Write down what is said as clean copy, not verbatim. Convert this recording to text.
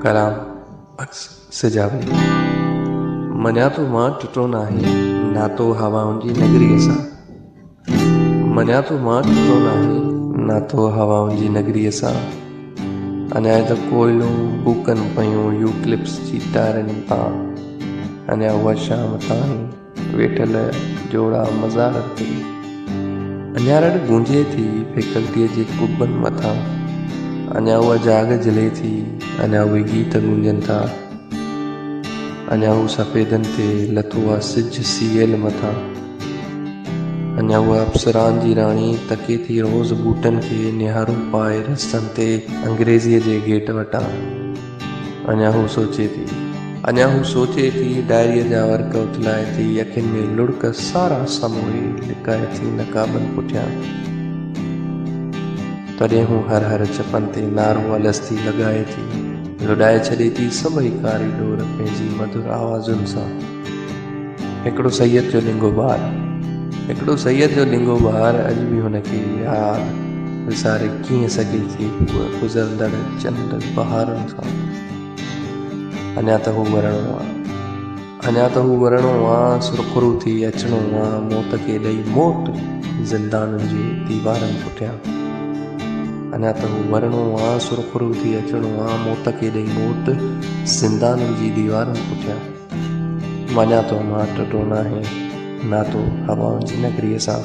कलाम अक्स सिजावी मञा तो मां टुटो नाहे नातो हवाउनि जी नगरीअ सां। मञा तो मां टुटो नाहे नातो हवाउनि जी नगरीअ सां। अञा त कोयलूं बुकनि पयूं यूक्लिप्स जी टारनि तां। अञा उहा शाम ताईं वेठल जोड़ा मज़ार ते। अञा रड़ गूंजे थी फैकल्टीअ जे कुबनि मथां। अञा उहा जाग जले थी, अञा उहे गीत गूंजनि था। अञा हू सफ़ेदनि ते लथो आहे सिज सीयल मथां। अञा उहा अप्सरान जी राणी तके थी रोज़ बूटनि खे निहारूं पाए रस्तनि ते अंग्रेज़ीअ जे गेट वटां। अञा हू सोचे थी डायरीअ जा वर्क उथलाए थी, अखियुनि में लुड़क सारा समूरे लिकाए थी नकाबनि पुठियां। तॾहिं हू हर हर चपनि ते नारो अलस्ती लॻाए थी, लुॾाए छॾे थी सभई कारी डोर पंहिंजी मधुर आवाज़ुनि सां। हिकिड़ो सैयद जो लिंगो ॿार अॼु बि हुनखे यादि विसारे कीअं सघे थी उहा गुज़रंदड़ चंड बहारनि सां। अञा त हू वरणो आहे सुरखुरू थी अचिणो आहे मौत खे ॾेई मोट ज़िंदानुनि जी दीवारनि पुठियां। अञा त हू वरणो आहे सुरखुरू थी अचिणो आहे मौत खे ॾेई मोट ज़िंदानुनि जी दीवारनि पुठियां। मञा तो मां टुटो नाहे नातो हवाउनि जी नगरीअ सां।